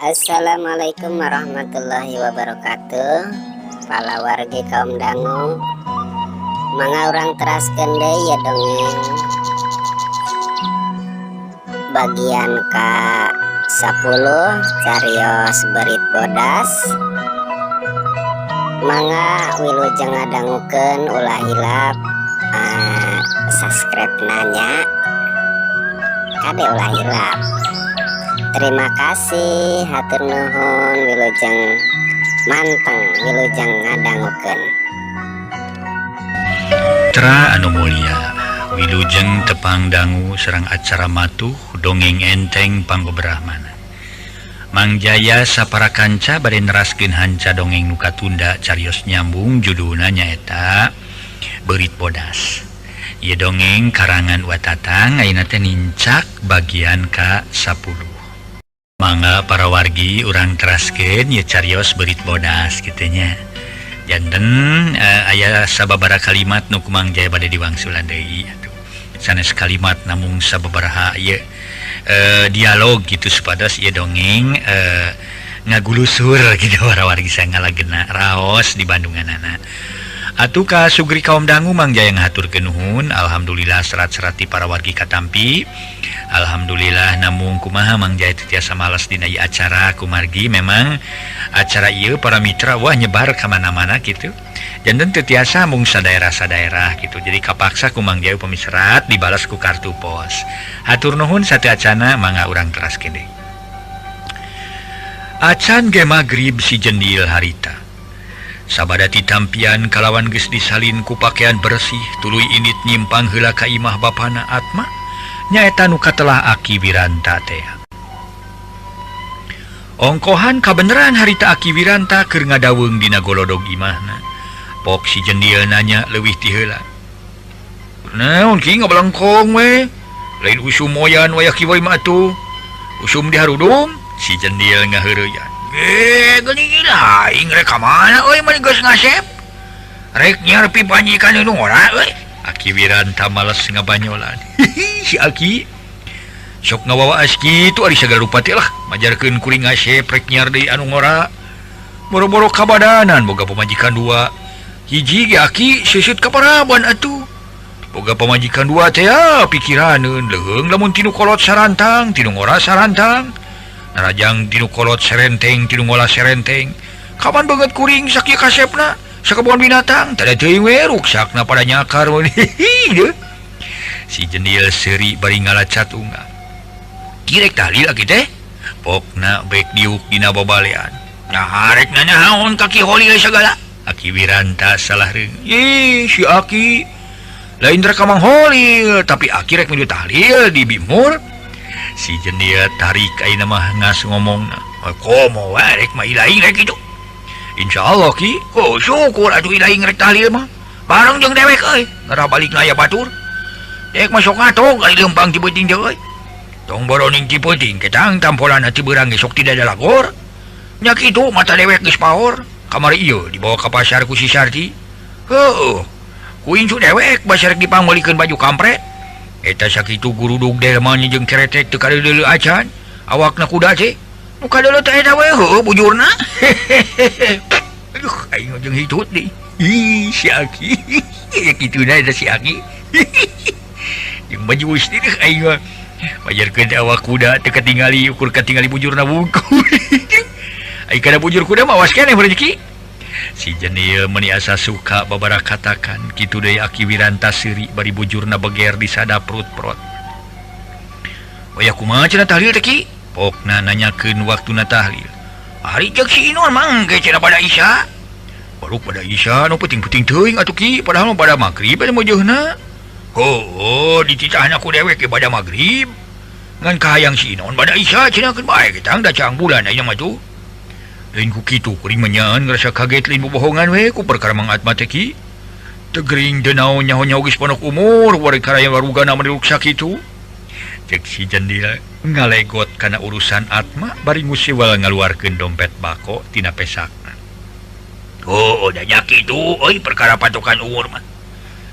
Assalamualaikum warahmatullahi wabarakatuh. Para wargi kaum dangu, manga orang teraskeun deui ya dongeng bagian ka 10 carios berit bodas. Manga wilujeng ngadangukeun ulah hilap subscribe nanya kade ulah hilap. Terima kasih, hatur nuhun, wilujeng manteng, wilujeng ngadangukeun. Tra anu mulia, wilujeng tepang dangu serang acara matuh dongeng enteng pangbeberahmana. Mang Jaya sapara kanca bade neraskeun hanca dongeng nu katunda carios nyambung judulna nyaeta Beurit Bodas. Ieu dongeng karangan Watatang ayeuna teh nincak bagian ka 10. Mangga para wargi urang teraskeun ye carios Beurit Bodas kitu nya. Janten aya sababaraha kalimat nu ku Mang Jaya bade diwangsulan deui atuh. Sanes kalimat namung sababaraha ieu dialog gitu supados ieu dongeng ngagulusur gitu para wargi sangalagena raos di Bandunganana. Atuh ka sugri kaum dangu Mang Jaya ngahaturkeun nuhun. Alhamdulillah serat-serat ti para wargi katampi. Alhamdulillah namung kumaha Mang Jaya tiasa males dina ieu acara kumargi memang acara ieu para mitra wah nyebar ka mana-mana kitu. Janten teu tiasa mung sadaerah-sadaerah gitu. Jadi kapaksa ku Mang Jaya upami serat dibalas ku kartu pos. Hatur nuhun sateu acana mangga urang teraskeun deui. Acan ge magrib si jendil harita. Sabada titampian kalawan geus disalin ku pakaian bersih tuluy init nyimpang heula ka imah bapana Atma nyaeta nu katelah Aki Wiranta teh. Ongkohan kabeneran harita Aki Wiranta keur ngadaweung dina golodog imahna. Pok si jendil nanya leuwih ti heula. Naon ki ngabalengkong we? Lain usum moyan waya ki we mah atuh. Usum di harudung? Si jendil ngaheureuyan. Geuning gila, aing rek ka mana euy mah geus ngasep. Rek nyarpi panjikan nu ngora euy. Aki Wiranta males ngabanyolan. Si Aki sok ngawawaas kitu ari sagala rupa teh lah majarkeun kuring ngasep rek nyar deui anu ngora. Boro-boro kabadanan boga pamajikan dua. Hiji ge Aki seusut ka paraban atuh. Boga pamajikan dua teh pikiraneun leuheung lamun tinu kolot sarantang, tinu ngora sarantang. Narajang tinu kolot serenteng, tinu ngolah serenteng. Kapan banget kuring sakieu kasepna? Sakabon binatang, tada teuing we ruksakna pada nyakar. Si jendil seuri bari ngalacat unggal. Kirek tahlil aki teh? Pokna bek diuk dina babalean. Nah rek naon kaki holi sagala. Aki Wiranta salah reung. Si Aki lain rek kamang holi, tapi Aki rek menuju tahlil di Bimur. Si jendil tarik ayeuna mah ngas ngomongna. Komo wae rek mah ilaing rek kitu. Insyaallah ki, syukur atuh ilaing rek tahlil mah. Bareng jeung dewek euy, ngara balik aya batur. Dek mah sok ngatog ari leumpang ti beuting teh euy. Tong boroning ti peuting ketang tampolan hati beurang ge sok tidak ada lagor. Nya kitu mata dewek geus paor. Kamari ieu dibawa ka pasar ku si Sarti. Heuh. Ku incu dewek basa rek dipanggulikeun baju kampret. Eta sakitu gurudug delman jeung keretek teu kadeuleu acan. Awakna kuda teh. Nu kadeuleu teh eta we heuh bujurna. Aduh aing jeung hitut deui. Si Aki. Ya kituna eta si Aki. Jeung baju ustir aing mah. Majarkeun awak kuda teu katingali ukur katingali bujurna wungkul. Aing kana bujur kuda mah awas keneh rezeki. Si jendil meuni asa suka babara katakan kitu deui Aki Wiranta seuri bari bujurna beger di sada perut-perut. Waya kumaha cenah tahlil teh ki? Pokna nanyakeun waktuna tahlil. Ari ceuk si Inon mangge cenah pada Isya. Baru pada Isya nu penting-penting teuing atuh ki padahal pada magrib aya meujeunna. Dititahna ku dewek ge pada magrib. Ngan kahayang si Inon pada Isya cenahkeun bae kitang da cang bulan aya mah tuh. Lain ku kitu kuring menyaan ngerasa kaget lain bobohongan we ku perkara Mang Atma teh ki. Teu geuring teu naon nyaho-nyaho geus ponok umur bari karaya warugana menurut sakitu. Cek si jendil ngalegot kana urusan Atma bari musiwal ngaluarkeun dompet bako tina pesakna. Da nya kitu euy perkara patokan umur mah.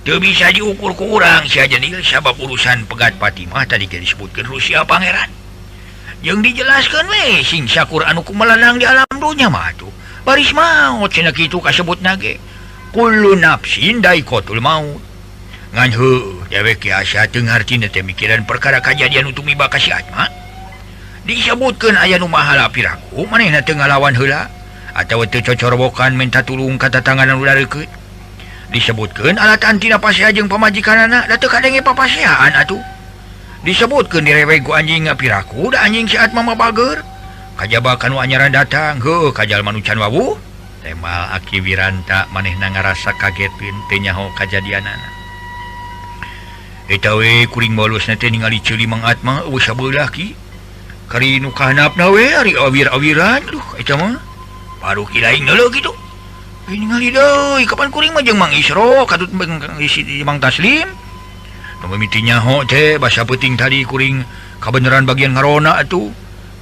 Teu bisa diukur ku urang sia jendil sabab urusan pegat pati mah tadi ge disebutkeun Rusia pangeran. yang dijelaskan we sing syakur anu kumalanang di alam dunya mah tuh baris maut cenah kitu kasebut nage kullu nafsin daikotul maut ngan heuh dewek asa teu ngartina teh mikiran perkara kajadian untuk miba ka si Atma disebutkeun aya nu mahala piraku manehna teu ngalawan heula atawa teu cocorbokan minta tulung ka tatangana nu dareukeut disebutkeun alat antina pasea jeung pamajikanana da teu kadenge papaseaan atuh disebutkeun direweg ku anjing ngapiraku da anjing si Atma mabager kajaba kanu anyaran datang heuh kajalma nu can wawuh temal Aki Wiranta manehna ngarasa kagetkeun teu nyaho kajadianana eta we kuring balosna teh ningali ceuli Mang Atma eueuh sabeulah ki kari nu kahandapna we ari awir-awiran aduh eta mah baru kilaing deuleu kitu ningali deui kapan kuring mah jeung Mang Isro kadut isi Mang Taslim nu mimiti nyaho teh basa peuting tadi kuring kabeneran bagian ngarona atuh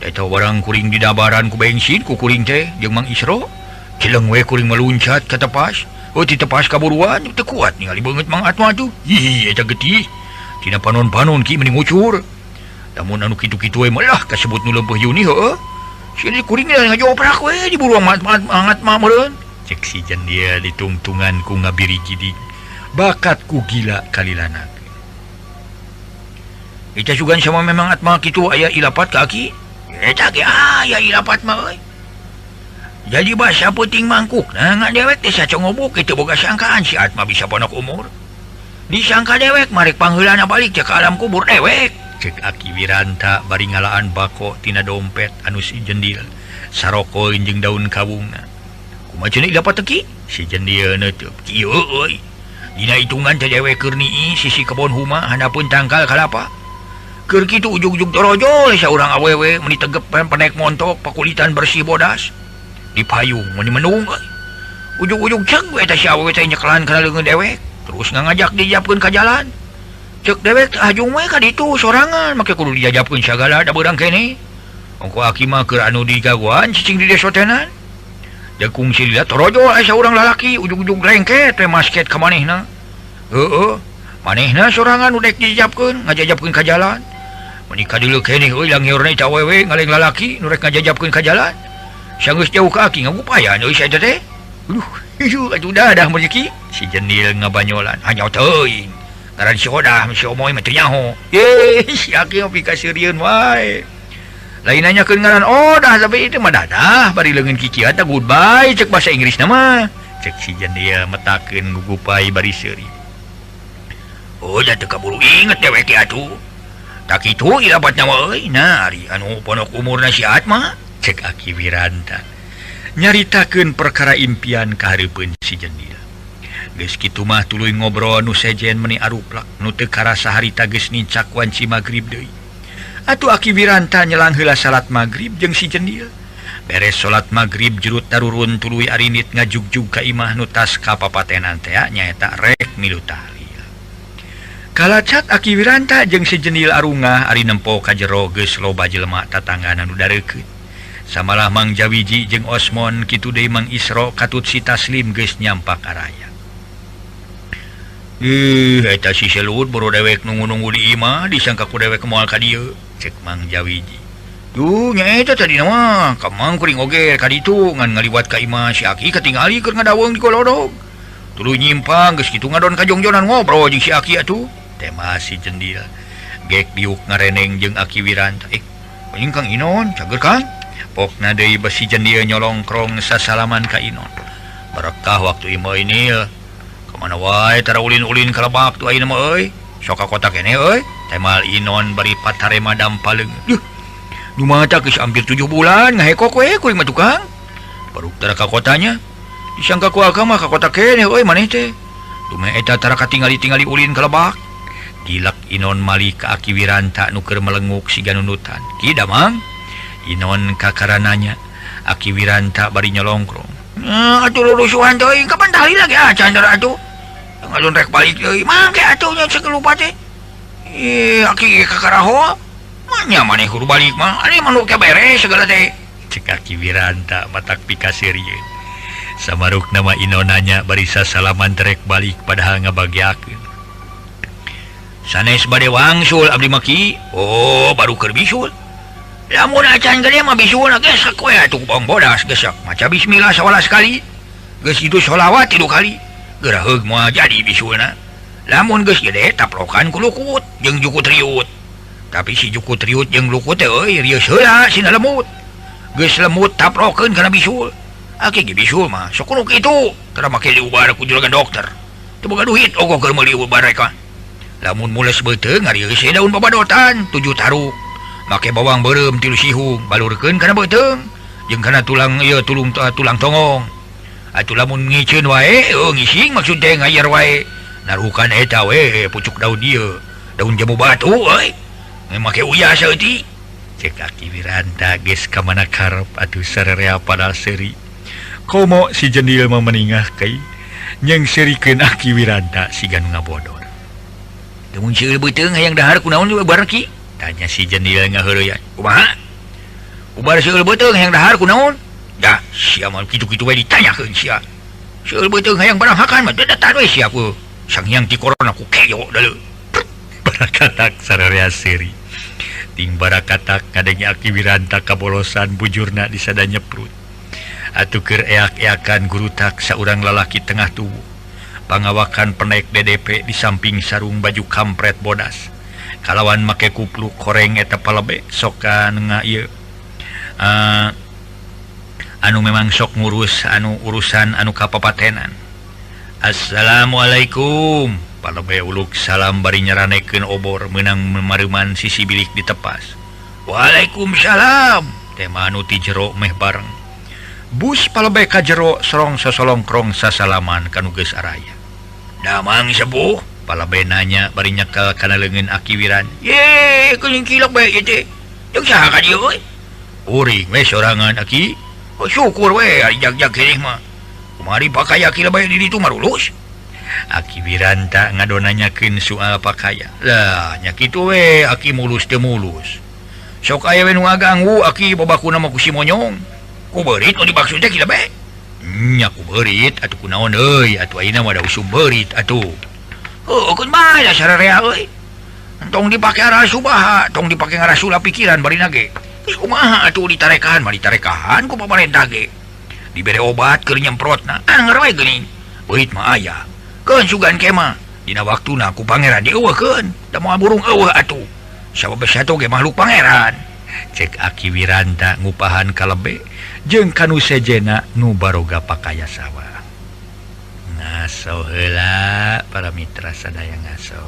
eta barang kuring didabaran ku bensin ku kuring teh jeung Mang Isro cileng we kuring meluncat ka tepas ti tepas kaburuan teu kuat ningali beungeut Mang Atma tuh ih eta getih tina panon-panon ki mending ngucur lamun anu kitu-kitu we malah kasebut nu leumpeuh yuni heueuh sia kuring ngajoprak we diburu Mang Atma meureun cek si jandia ditungtungan ku ngabiri gidig bakat ku gila kalilana eta sugan sama memang Atma kitu aya ilapat ka Aki eta ge aya ilapat mah euy jadi basa peuting mangkuk ngan dewek teh sacongobok kitu boga sangkaan si Atma bisa ponok umur disangka dewek marek pangheulana balik ka alam kubur dewek cek Aki Wiranta bari ngalaan bako tina dompet anu si jendil sarokoin jeung daun kawungna kumaha cenah dapat teki si jendil neueup kieu euy dina hitungan teh dewek keur nii sisi kebon huma handapeun tangkal kalapa keur kitu ujug-ujug torojol saurang awewe meuni tegep penek montok pakulitan bersih bodas di payung meuni menung ujug-ujug ceuk we eta si awewe teh nyekelan kana leungeun dewek terus ngajak dijapkeun ka jalan cek dewek ajung we ka ditu sorangan make kudu dijajapkeun sagala da beurang kene ongko Aki mah keur anu digaguan cicing di desotenan dekung silila torojol aya saurang lalaki ujug-ujug lengket we masket ka manehna heueuh manehna sorangan nu dek dijajapkeun ngajajapkeun ka jalan menikah dulu kene euy langheurna eta awewe ngaleng lalaki nu rek ngajajapkeun ka jalan sanggeus jauh ka Aki ngagupayan euy sia teh ieu atuh dadah rezeki si jendil ngabanyolan hanya teuing ngaran si Odah si Omoy mah teu nyaho si Aki mah pika sirieun wae lain nanyakeun ngaran Odah tapi itu mah dadah bari leungeun kikieu teh goodbye cek bahasa Inggrisna mah cek si jendil metakeun gugupai bari seuri oh da teu kaburu inget dewek atuh tak kitu ilabatna euy nah ari anu ponok umurna si Atma cek Aki Wiranta nyaritakeun perkara impian kahareupeun si jendil geus kitu mah tuluy ngobrol nu sejen meuni aruplak nu teu karasa harita geus nincak wanci magrib deui atuh Aki Wiranta nyelang heula salat magrib jeung si jendil beres salat magrib jerut tarurun tuluy arinit ngajugjug ka imah nu tas kapapatenan teh nyaeta rek milu tahlil kalacat Aki Wiranta jeung si jendil arungah ari nempo ka jero geus loba jelema tatanggana nu dareukeut samalah Mang Jawiji jeung Osmon kitu deui Mang Isro katut si Taslim geus nyampak araya eta si selut boro dewek nunggu-nunggu di imah disangka ku dewek moal ka dieu cek Mang Jawiji duh nya eta tadi mah ka Mang kuring oge ka ditu ngan ngaliwat ka imah si Aki katingali keur ngadaweung di kolodog tuluy nyimpang geus kitu ngadon kajongjonan ngobrol jeung si Aki atuh tema si jendil gek diuk ngareneng jeung Aki Wiranta paling Kang Inon cager Kang pokna deui besi jendil nyolongkrong sasalaman ka Inon berkah waktu imah ini kemana wae tara ulin-ulin ka lebak tu ayeuna mah euy sok ka kota kene euy temal Inon bari patare madam paleung nu mata geus hampir 7 bulan ngahekok we kuring mah tukang baru tara ka kotanya disangka ku agama ka kota kene euy maneh teh tume eta tara katingali-tingali ulin ka lebak gilak Inon mali ka Aki Wiranta nu keur melenguk siga nunutan kida Mang Inon kakarananya Aki Wiranta bari nyolongkrong atuh lulusuhan teuing kapan tali lagi candar atuh ngalun rek balik deui mangke atuh nya sakelupa teh Aki kakaraho nya maneh kudu balik mah ari mah nu beres segala teh cek Aki Wiranta matak pika sirieun samaruk nama Inonanya bari sasalaman rek balik padahal ngabagiakeun sanes bade wangsul abdi maki oh baru keur bisul lamun acan gede mah bisulna gesek we atuh bong bodas gesek maca bismillah 11 kali geus itu sholawat 3 kali geura heug moal jadi bisulna lamun geus gede taplokan ku lukut jeung juku triut tapi si juku triut jeung lukut teh euy rieuh heula sina lemut geus lemut taplokeun kana bisul aki ge bisul mah sok kudu kitu tara make diubar ku juragan dokter teu boga duit ogoh keur meuli ubar reka lamun mules beuteung ngarieuh daun babadotan 7 taruk make bawang beureum 3 sihung balurkeun kana beuteung jeung kana tulang tulang tongong atuh lamun ngicieun wae ngising maksud teh ngayar wae naruhkan eta we pucuk daun dieu daun jambu batu euy make uyah saeutik cek Aki Wiranta geus ka mana karep atuh sarerea pada seri komo si jendil mah meningah kai nyeng serikeun Aki Wiranta siga nu ngabodor teu mun seueur beuteung hayang dahar kunaon bareng ki tanya si jendil ngaheureuyan kumaha ubar seueur beuteung hayang dahar kunaon da sia mah kitu-kitu we ditanyakeun sia seueur beuteung hayang barang hakan mah dadatan we sia ku sang hyang ti korona ku keyo deuleu barakatak sarerea seri ting barakatak kadenge Aki Wiranta kabolosan bujurna di sada nyeprut atuh keur eak-eakan gurutak saurang lalaki tengah tubuh pangawakan penaik DDP di samping sarung baju kampret bodas kalawan make kupluk koreng eta palebe sokan ieu anu memang sok ngurus urusan anu kapapatenan. Assalamualaikum palebe uluk salam bari nyaranekeun obor meunang memareuman sisi bilik ditepas. Waalaikumsalam tema anu ti jero meh bareng bus palebe ka jero sorong sasolongkrong sasalaman kanu geus araya. Damang sepuh palebe nanya bari nyekel kana leungeun Aki Wiran. Ye kuning kilok bae ieu teh jeung saha ka dieu euy uring we sorangan Aki. Oh syukur we ari jag-jag keneh mah kumari pakaya kila bae di ditu marulus. Aki Wiranta ngadonanyakeun soal pakaya lah nya kitu we Aki mulus teu mulus sok aya we nu ngaganggu Aki babakuna mah ku si monyong ku beurit nu dimaksud teh kila bae nya ku beurit atuh kunaon euy atuh ayeuna mah da usum beurit atuh keun bae da sararea euy tong dipake arasu baha tong dipake ngarasula pikiran barina ge geus kumaha atuh ditarekahan mah ditarekahan ku pamarentah ge dibere obat keur nyemprotna anger we geuning beurit mah aya keun sugan kemah dina waktuna ku pangeran dieuweuhkeun da moal burung eueuh atuh sabab satu ge makhluk pangeran cek Aki Wiranta ngupahan kalebe jeung kanu sejena nu baroga pakaya sawa ngaso heula para mitra sadaya ngaso.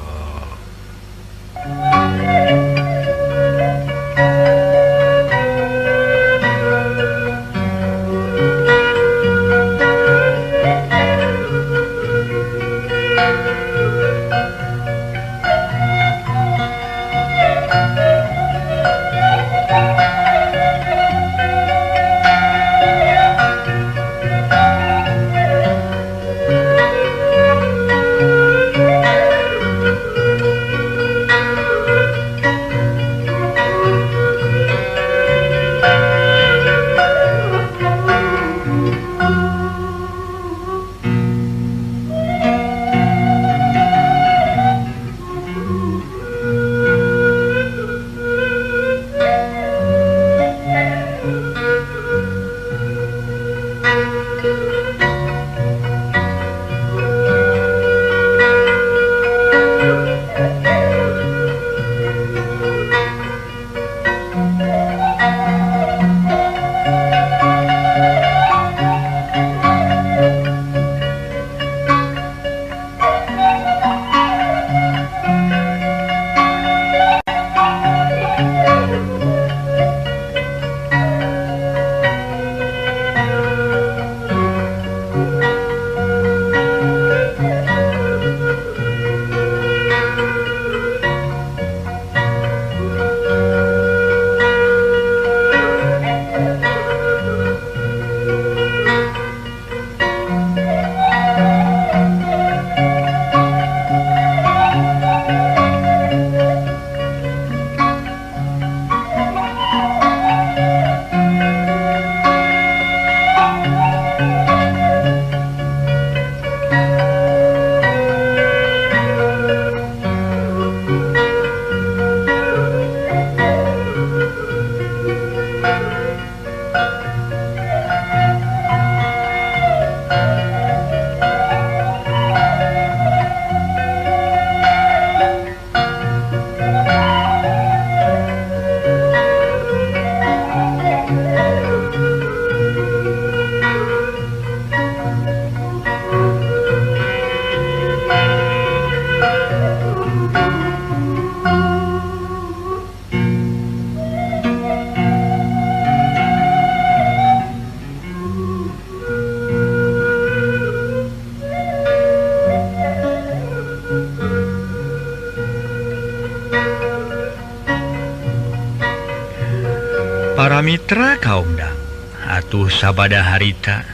Mitra kaumdang atuh sabada harita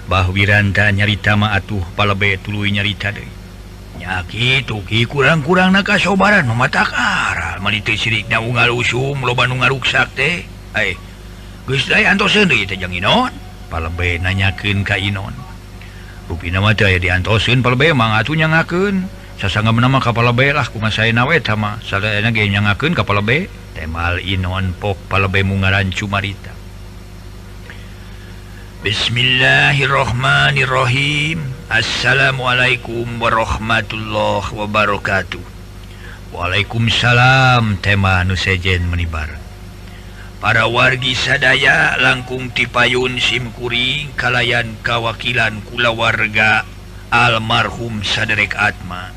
Bahwiranda nyarita mah atuh palebe tuluy nyarita deui nya kitu ki kurang-kurang kasobaran mata kara mali teu sirikna unggal usum loba nu ngaruksak teh geus dae antoseun deui teh jang Inon palebe nanyakeun ka Inon rupina mah teh aya diantoseun palebe mah atuh nyangakeun sasanggamna mah ka palebe lah kumasaena we tah mah sadayana ge nyangakeun ka palebe temal Inon pok palebe mungaran cumarita Bismillahirrahmanirrahim. Assalamualaikum warahmatullahi wabarakatuh. Waalaikumsalam tema nu sejen menibar. Para wargi sadaya langkung tipayun simkuring kalayan kawakilan kulawarga almarhum saderek Atma.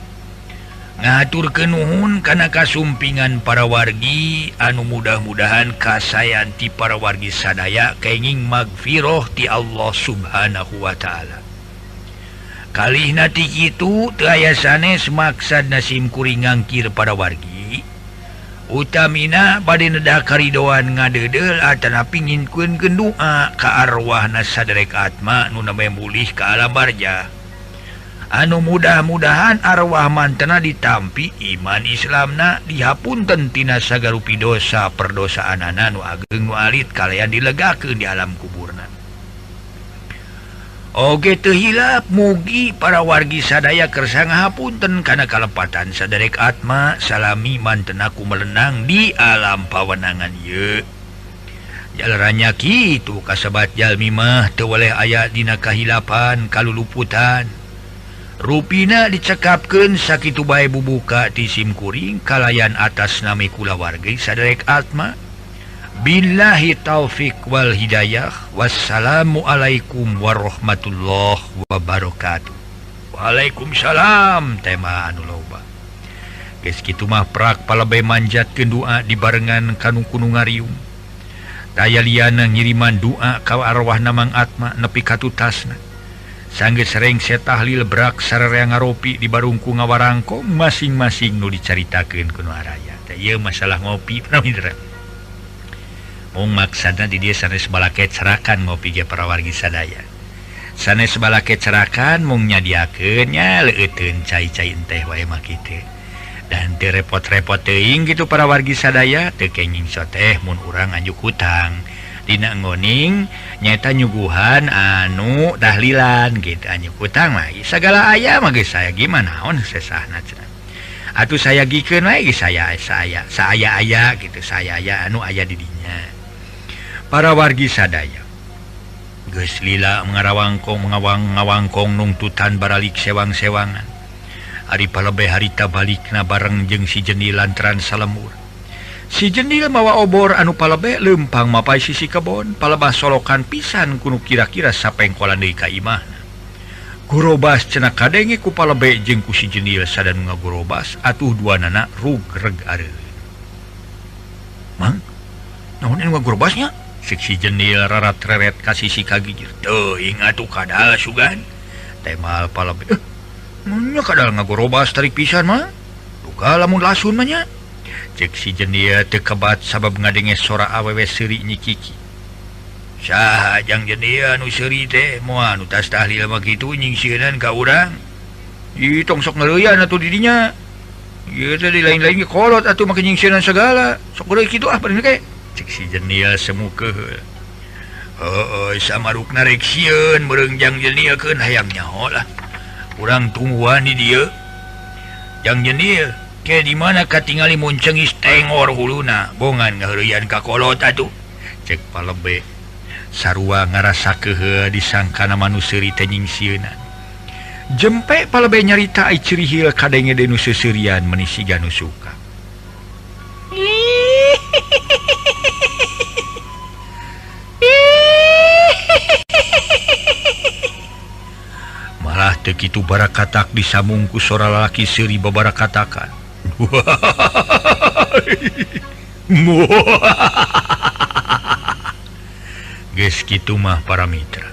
Ngaturkeun nuhun kana kasumpingan para wargi anu mudah-mudahan kasayan ti para wargi sadaya kenging magfirah ti Allah Subhanahu wa taala. Kalihna ti kitu teu aya sanes maksad sim kuring ngangkir para wargi. Utamina bade nedah karidoan ngadeudel atanapi nginkeun doa ka arwahna saderek Atma nu name mulih ka alam barjah. Anu mudah-mudahan arwah mantena ditampi iman Islamna dihapunten tina sagarupi dosa perdosaanana nu ageng nu alit kalayan dilegakeun di alam kuburna. Oge teu hilap mugi para wargi sadaya kersa ngahapunten kana kalepatan saderek Atma salami mantena kumelenang di alam pawenangan ieu. Jalaranya kitu kasebat jalmi mah teu weleh aya dina kahilapan kaluluputan. Rupina dicekapkeun sakitu bae bubuka ti simkuring kalayan atas nami kulawargi saderek Atma. Billahi taufik wal hidayah. Wassalamualaikum warahmatullahi wabarakatuh. Waalaikumsalam tema anu loba. Geus kitu mah prak palebe manjatkeun doa dibarengan kanu kudu ngariung. Daya liana ngiriman doa ka arwahna Mang Atma nepi ka tutasna. Sanggeus sering tahlil brak sararea ngaropi di barungku ngawarangko masing-masing nu dicaritakeun ku nu araya. Teh ieu masalah ngopi para mitra. Mung maksudna di dieu sanes balake cerakan ngopi ge para wargi sadaya. Sanes balake cerakan mung nyadiakeun nya leuteun cai-cai teh wae mah kitu. Dan teu repot-repot teuing gitu para wargi sadaya teu kenging soteh mun urang anjuk hutang. Dina ngoning nyata nyuguhan anu tahlilan gitu anjuk hutang mah segala aya mah geus saya gimana naon sesahna cenah. Atuh saya gikeun wae saya aya gitu saya aya anu aya di dinya. Para wargi sadaya geus lila ngawangkong nungtutan baralik sewang-sewangan. Ari palebe harita balikna bareng jeung si Jenil lantaran salemur. Si Jenil mawa obor anu palebe leumpang mapai sisi kebon palebah solokan pisan kuno kira-kira sapengkolan deui ka imahna. Gurobas cenah kadenge ku palebe jeung ku si Jenil sadanu ngagurobas atuh duanana rugreg areuleun. Mang, naon anu ngagurobasnya? Sik si Jenil rarat-reret ka sisi kagijir. Teuing atuh kadal sugan. Temal palebe. Nya kadal ngagurobas tarik pisan mah. Duka lamun lasun mah nya. Cek si Jenil teu kebat sabab ngadenge sora awewe seuri Nyi Kiki. Saha jang Jenil anu seuri teh moal anu tas tahlil mah kitu nyingsieunan ka urang. Ih tong sok ngeureuyan atuh di dinya. Ieu teh di lain-lain ge kolot atuh make nyingsieunan segala. Sok deui kitu ah bener ge. Cek si Jenil semu keheul. Heueuy samarukna rek sieun meureung jang Jenil keun hayang nyaho lah. Urang tungguan di dieu. Jang Jenil ke di mana katingali mun ceungis tengor huluna bongan ngaheureuyan ka kolot atuh. Cek palebe sarua ngarasa keheul disangkana manu seuri teh nyingsieunan. Jempe palebe nyarita ai cirihil kadenge deui nu seuseurean meuni siga nu suka. Malah teu kitu barakatak disambung ku sora lalaki seuri babarakatakan. Geus kitu mah para mitra.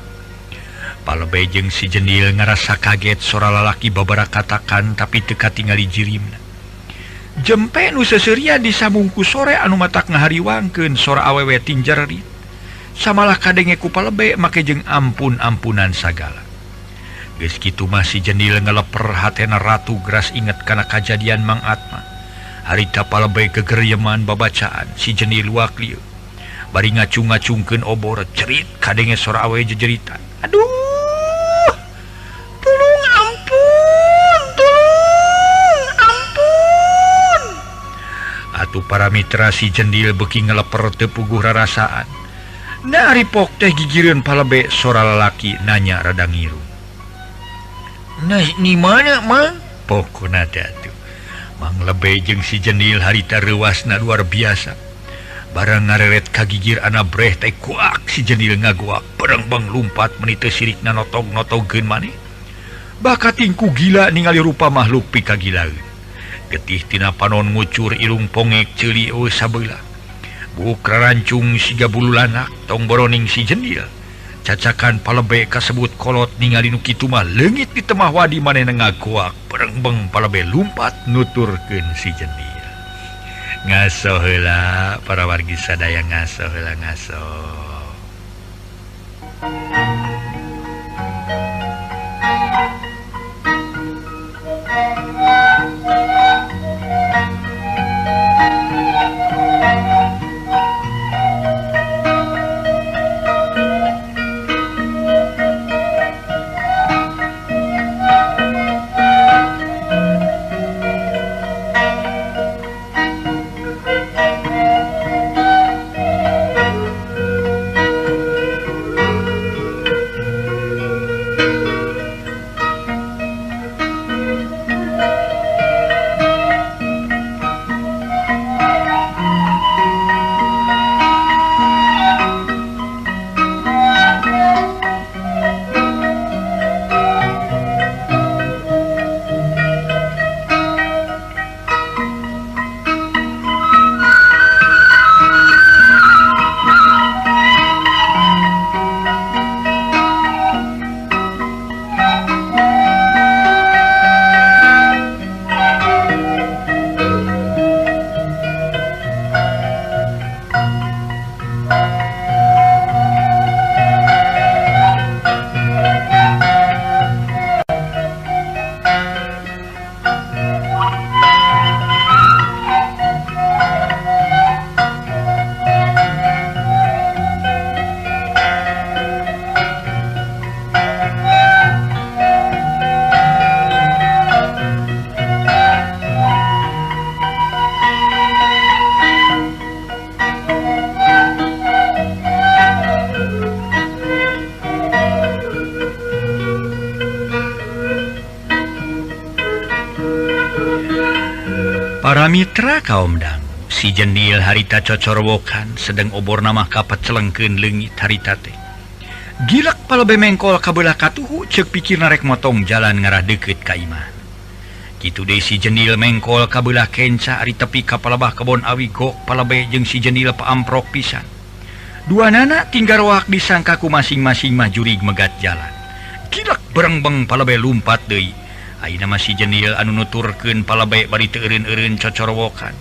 Palebe jeung si Jenil ngarasa kaget sora lalaki babarakatakan tapi teu katingali jirimna. jempe nu seseria disambungku sore anu matak ngahariwangkeun sora awewe tinjeri samalah kadenge ku palebe make jeung ampun-ampunan sagala. Geus kitu masih Jendil ngeleper hatena ratu geras inget kana kajadian Mang Atma. Harita palebe kegeryeman babacaan si Jendil waklieu. Bari ngacung-ngacungkeun obor cerit kadenge sora awewe jejeritan. Aduh. Tulung ampun. Atuh para mitra si Jendil beuki ngeleper teu puguh rarasaan. Da ari pok teh gigireun palebe sora lalaki nanya rada ngiru. Nah, ni mana, Mang? Pokona datu. Mang Lebe jeung si Jendil harita reuasna luar biasa. Barang ngareret kagigir anak breh teh kuak si Jendil ngaguak berengbang lumpat meniteu sirikna notog-notogkeun maneh. Bakat tingku gila ningali rupa makhluk pikagilaeun. Getih tina panon ngucur irung pongek ceuli eueuh sabeula. Buk rarancung siga bulu lanak tong boroning si Jendil. Cacakan palebe kasebut kolot ningali nu kitu mah leungit di temah wadi manehna ngaguak berengbeng palebe lumpat nuturkeun si Jendil. Ngaso heula para wargi sadaya, ngaso heula ngaso. Para mitra kaum dangu, si Jendil harita cocorwokan sedang obor nama kapat celengkeun leungit harita teh. Gilak palebe mengkol kabelah katuhu ceuk pikirna rek motong jalan ngarah deukeut ka imah. Kitu deui si Jendil mengkol kabelah kenca ari tepi ka palebah kebon awi gok palebe jeung si Jendil paamprok pisan. Duanana tinggal roak disangka ku masing-masing mah jurig megat jalan. Gilak berengbeng palebe lumpat deui. Ayeuna mah si Jendil anu nuturkeun palebe bari teu eureun-eureun cocorwokan.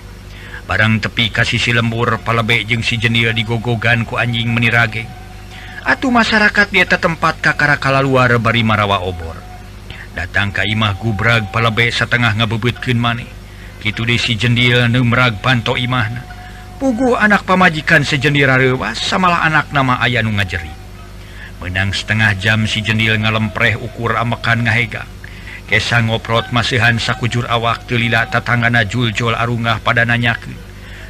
Barang tepi ka sisi lembur palebe jeung si Jendil digogogan ku anjing menirage. Atuh masyarakat di eta tempat kakara kalaluar bari marawa obor. Datang ka imah gubrag palebe satengah ngabebeutkeun maneh. Kitu deui si Jendil neumrag panto imahna. Puguh anak pamajikan si Jendil rareuwas samalah anakna mah aya nu ngajeri. Meunang setengah jam si Jendil ngalempreh ukur amekan ngahega. Kesa ngoprot masihan sakujur awak teu lila tatanggana juljol arungah pada nanyakeun.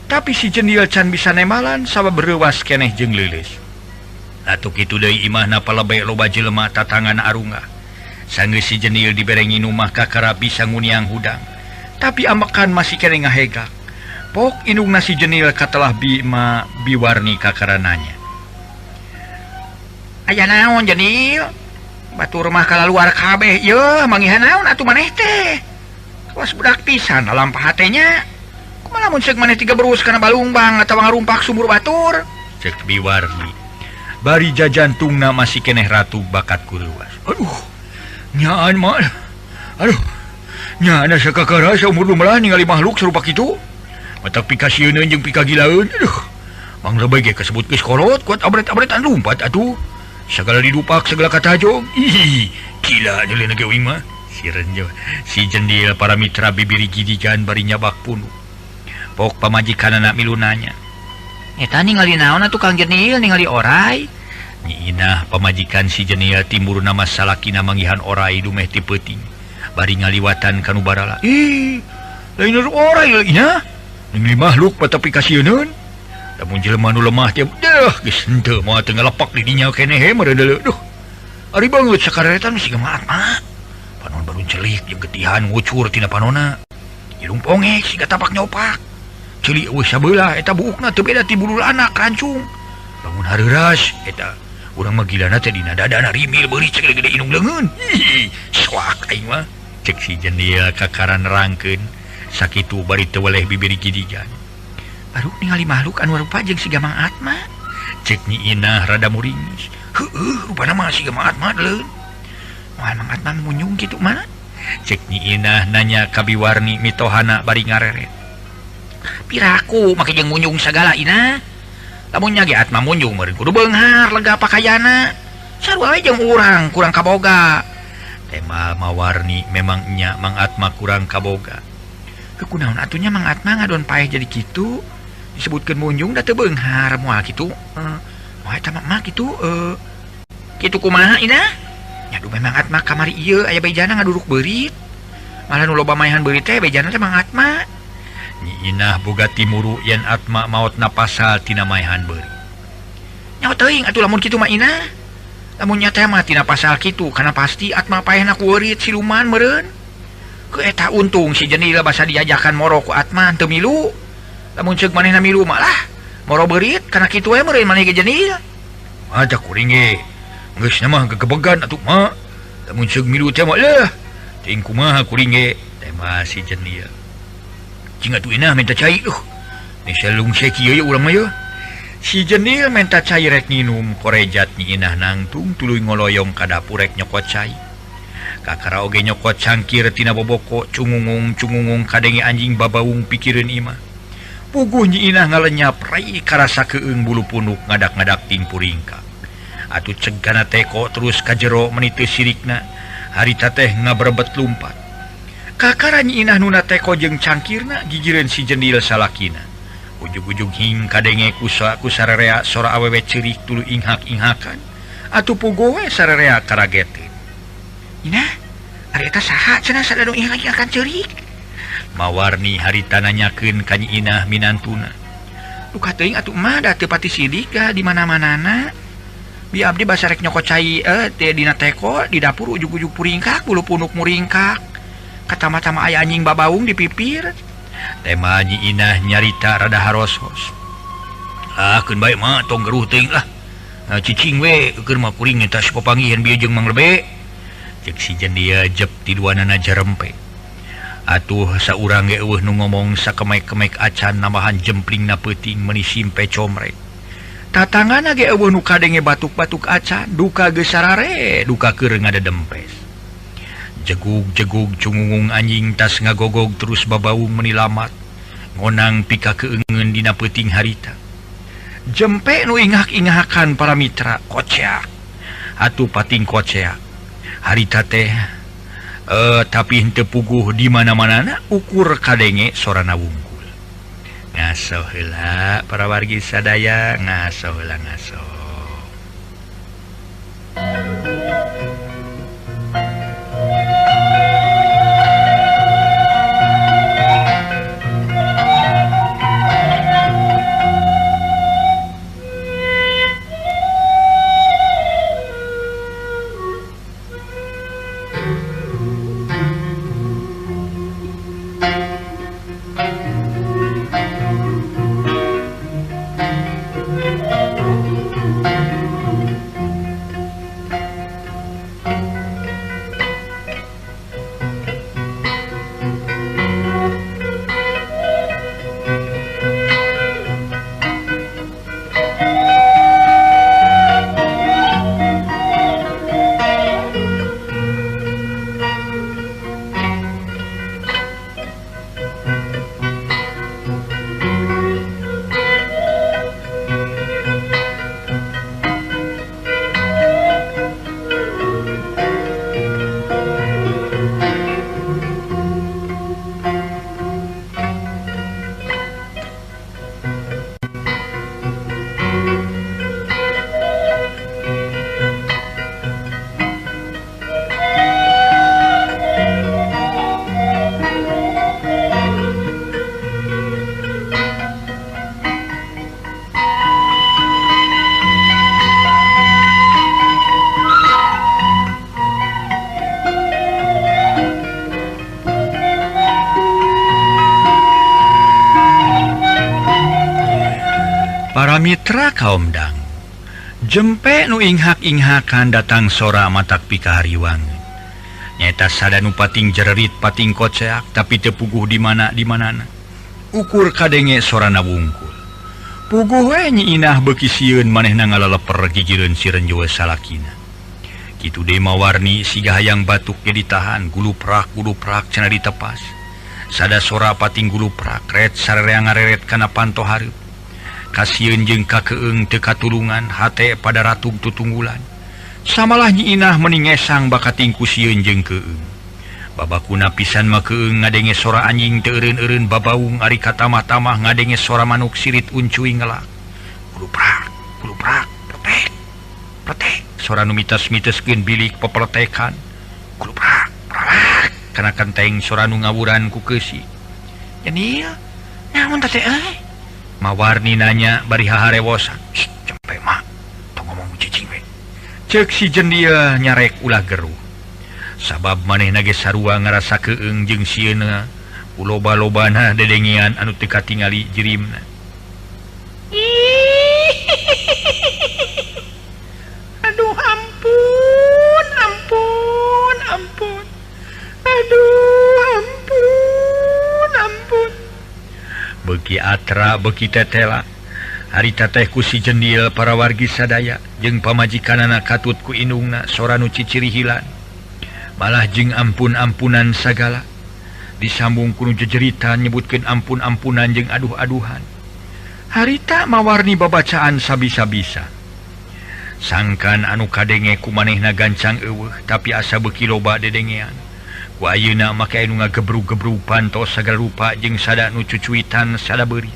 Tapi si Jendil can bisa nemalan sabab reuwas keneh jeung leuleus. Atuh kitu deui imahna palebe loba jelema tatanggana arungah. Sanggeus si Jendil diberengi numah kakara bisa nguniang hudang. Tapi amekan masih keneh ngahegak. Pok indungna si Jendil katelah biwarni kakara nanya. Aya naon Jendil? Batur mah kalaluar kabeh yeuh mangihan naon atuh maneh teh. Kawas budak pisan lampah hatenya. Kumaha mun ceuk maneh tiga berus kana balungbang atawa ngarumpak sumur batur? Ceuk biwarni. Bari jajantungna masih keneh ratu bakat kureuwas. Aduh. Nyaan mah. Aduh. nya ada sakakara saumur lumalah ningali makhluk serupa kitu. Matak pikasieun jeung pikagilaeun. Aduh. Mang lebay ge kasebut geus kolot kuat abret-abretan lumpat atuh. Sagala didupak segala katajog. Ih, gila deuleu gewing mah. Sireun si jendil para mitra bibiri gidigan bari nyabak punu. Pok pamajikanana milu nanya. Eta ningali naon atuh Kang Jenil ningali orai? Nyi Inah pamajikan si Jenil timur nama salakina manggihan orai dumeh ti peuting. Bari ngaliwatan kanu barala. Ih, lain orai nya. Ningali makhluk patapi kasieun. Lamun jelema nu lemah teh geus henteu moal teu ngalepak di dinya keneh meureun. Duh. Ari banget sakareretan siga maat mah. Panon baru celik jeung getihan ngucur tina panonna. Hidung pongek siga tapak nyopak. Celik eueuh sabeula eta buukna teu beda ti bulul anak rancung. Lamun hareuras eta urang mah gilana teh dina dadana rimil beuri cek gede inung leungeun. Ih, soak aing mah. Cek si Jenil kakaran nerangkeun sakitu bari teu weleh bibiri gidigan. Baru ningali makhluk anu rupa jeung siga Mang Atma. Cek Nyi Inah rada muringis. Heueuh, rupana mah siga Mang Atma leun. Moal Mang Atma munyung kitu mah. Cek Nyi Inah nanya ka Biwarni mitohana bari ngareret. Piraku make jeung munyung sagala Inah. Lamun nya ge Atma munyung meureun kudu beunghar lega pakayana. Sarua we jeung urang kurang kaboga. Tema Mawarni memang nya Mang Atma kurang kaboga. Kekunaon atunya Mang Atma ngadon paeh jadi kitu. Disebutkeun munyung da teu beunghar moal kitu. Moal eta mah kitu kitu kumaha Inah? Nya dume Mang Atma kamari ieu aya bejana ngaduruk beurit. Malah nu loba maehan beurit teh bejana teh Mang Atma. Nyi Inah boga timuru yen Atma maotna pasal tina maehan beurit. Nyaho teuing atuh lamun kitu mah Inah. Lamun nya teh mah tina pasal kitu kana pasti Atma paehna ku eurit siluman meureun. Ku eta untung si Jenil basa diajakan moro ku Atma teu milu. Lamun ceuk manehna milu malah moro beurit kana kitu we meureun maneh ge Jenil. Ada kuring ge. Geus na mah gegebegan atuh mah. Lamun ceuk milu teh mah leuh. Teuing kumaha kuring ge teh mah si Jenil. Cing atuh Inah minta cai Ni selung kieu ye urang mah ye. Si Jenil minta cai rek nginum korejat Nyi Inah nangtung tuluy ngoloyong ka dapur rek nyokot cai. Kakara oge nyokot cangkir tina boboko cungungung kadenge anjing babawung pikireun imah. Puguh Nyi Inah ngalenyap rai karasa keung bulu punuk ngadak-ngadak ting puringka. Atuh cegana teko terus ka jero meniteu sirikna. Harita teh ngabrebet lumpat. Kakara Nyi Inah nuna teko jeung cangkirna gigireun si Jenil salakina. Ujug-ujug hing kadenge ku sararea sora awewe ceurik tuluy inghak-inghakan. Atuh puguh we sararea karageteun. Inah, ari eta saha cenah sadadu inghak-inghakan ceurik? Mawarni harita nanyakeun ka Nyi Inah minantuna. Duka teuing atuh mah da teu pati sidik di mana-manana. Bi abdi basa rek nyokot cai teh dina teko di dapur ujug-ujug puringkak bulu punuk muringkak. Katama-tama aya anjing babawung di pipir. Tema Nyi Inah nyarita rada harosos. Keun bae mah tong geruh teuing lah. Cicing we keur mah kuring eta sapapanggihan bieu jeung Mang Lebe. Cek si Jenil jep ti duanana jarempe. Atuh saurang ge eueuh nu ngomong sakemek-kemek acan namahan jemplingna peuting meuni simpe comrek. Tatangana ge eueuh nu kadenge batuk-batuk acan, duka geus sarare, duka keur ngadedempes. Jegug-jegug cungungung anjing tas ngagogog terus babawung meuni lamat. Ngonang pika keungeun dina peuting harita. Jempe nu inghak-inghakan para mitra koceak. Atuh pating koceak. Harita teh tapi henteu puguh di mana-manana ukur kadenge sorana wungkul. Ngaso heula para wargi sadaya, ngaso heula ngaso. Para mitra kaum dangu, jempe nu inghak-inghakan datang sora matak pikahariwangeun. Nyaeta sada nu pating jererit pating koceak tapi teu puguh di manana. Ukur kadenge sorana wungkul. Puguh we nyi inah beuki sieun manehna ngaleleper gigireun si renjewe salakina. Kitu deui mawarni siga hayang batuk ge ditahan guluprak cenah ditepas. Sada sora pating guluprak ret sarerea ngareret kana panto hareup. Kasieun jeung kakeung teu katulungan hate pada ratug tutunggulan. Samalah nyi inah meningesang bakating ku sieun jeung keung. Babakuna pisan mah keung ngadenge sora anjing teu eureun-eureun babaung ari katamah-tamah ngadenge sora manuk sirit uncuy ngelak. Guluprak, pletek, pletek. Sora nu mites-miteskeun bilik pepeletekan. Guluprak, pralak. Kana kenteng sora nu ngawuran ku keusi. Jadi nyamun teh Mawarni nanya bari haharewosan. Jempe mah, tong ngomong cicing we. Ceuk si jendia nyarek ulah geruh. Sabab manehna ge sarua ngarasa keung jeung sieuna uloba-lobana dedengian anu teu katingali jirimna. Aduh ampun. Aduh ampun. Beuki atra beuki tetela. Harita teh ku si jendil para wargi sadaya jeung pamajikanana katut ku indungna sora nu cicirihilan. Malah jeung ampun-ampunan sagala. Disambung ku nu jejeritan nyebutkeun ampun-ampunan jeung aduh-aduhan. Harita mawarni babacaan sabisa-bisa. Sangkan anu kadenge ku manehna gancang eueuh tapi asa beuki loba dedengean. Ku ayeuna make anu ngagebrug-gebrug pantos sagala rupa jeung sada nu cucuitan sada beurit.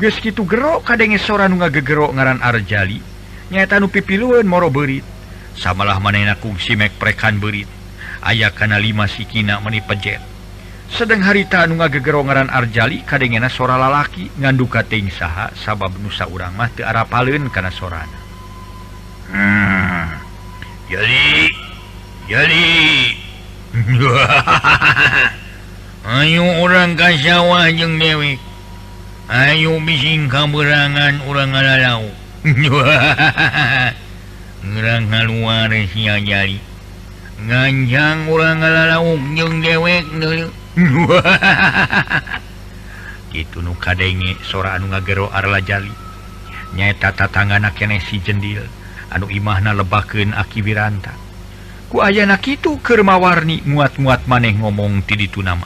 Geus kitu gero kadenge sora nu ngagegero ngaran Arjali, nyaeta nu pipilueun moro beurit. Samalah manehna kungsi mek prekan beurit. Aya kana 5 sikina meuni pejet. Sedeng harita anu ngagegero ngaran Arjali kadengena sora lalaki nganduka teuing saha sabab nu saurang mah teu arapaleun kana sorana. Jali. Ayo orang ka sawah jeung dewek. Ayo bising kaberangan urang ngalalau. Ngerang ngaluar sia Jali. Nganjang urang ngalalau jeung dewek deuleu. Kitu nu kadenge sora anu ngagero Arla Jali. Nyaeta tatanggana keneh si jendil anu imahna lebakeun Aki Wiranta. Ku ayana kitu keur mawarni muat-muat maneh ngomong ti ditu nama.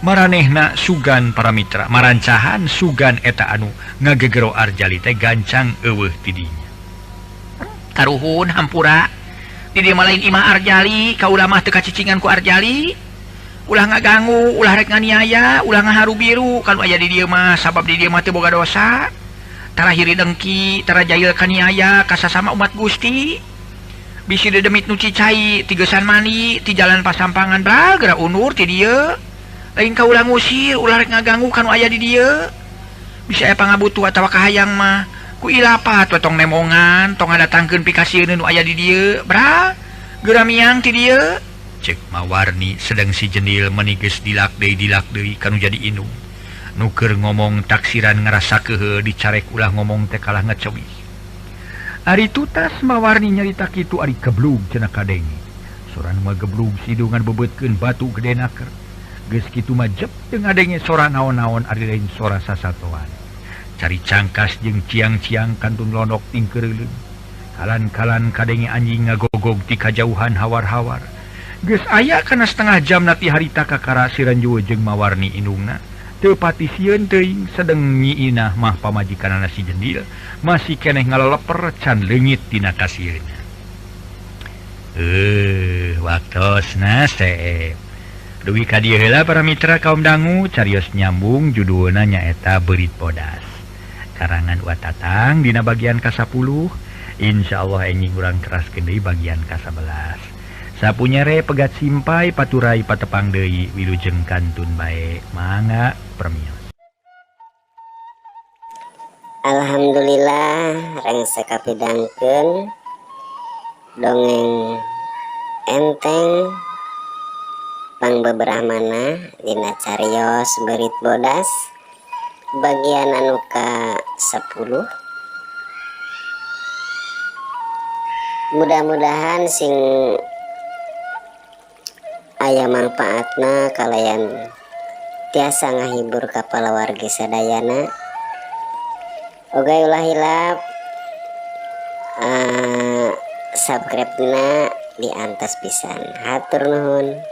Maranehna sugan para mitra, marancahan sugan eta anu ngagegero Arjali teh gancang eueuh ti dinya. Karuhun hampura. Di dieu mah lain imah Arjali, kaula mah teu kacicingan ku Arjali. Ulah ngaganggu, ulah rek nganiaya, ulah ngaharu biru kanu aya di dieu mah sabab di dieu mah teu boga dosa. Tara hiri dengki, tara jail kaniaya ka sasama umat Gusti. Bisi dedemit nu cicai ti geusan mani ti jalan pasampangan bra geura unur ti dieu. Lain ka ulah ngusir, ulah rek ngaganggu kanu aya di dieu. Bisa aya pangabutuh atawa kahayang mah ku ilapat we tong nemongan, tong ngadatangkeun pikasieun nu aya di dieu, bra. Geura miang ti dieu. Cek mawarni sedang si jendil meuni geus dilak deui kanu jadi indung. Nu keur ngomong taksiran ngarasa keuheuh dicarek ulah ngomong teh kalah ngeceuih. Ari tutas mawarni nyarita kitu ari keblug cenah kadenge. Sora nu ngageblug sidungan bebeutkeun batu gedenaker. Geus kitu mah jep teu ngadenge sora naon-naon ari lain sora sasatoan. Cari cangkas jeung ciang-ciang kantun londok tingkeureulun. Kalan-kalan kadenge anjing ngagogog ti kajauhan hawar-hawar. Geus aya kana setengah jam nati harita kakara si Ranjewe jeung mawarni indungna. Teu pati sieun teuing sedeng Nyi Inah mah pamajikanana si jendil masih keneh ngaleleper can leungit tina kasieunna. Waktosna seep. Dugi ka dieu heula para mitra kaum dangu carios nyambung judulna nyaeta Beurit Bodas. Karangan Watatang dina bagian ka-10. Insyaallah enjing urang teraskeun deui bagian ka-11. Sapunyere pegat simpai paturai patepang deui wilujeng kantun bae mangga permios. Alhamdulillah rengse kapidangkeun dongeng enteng pangbeberamana dina carios Beurit Bodas bagian anu ka-10 Mudah-mudahan sing aya manfaatna kalian tiasa ngahibur kepala wargi sadayana. Oke ulah hilap subscribe na di atas pisan. Hatur nuhun.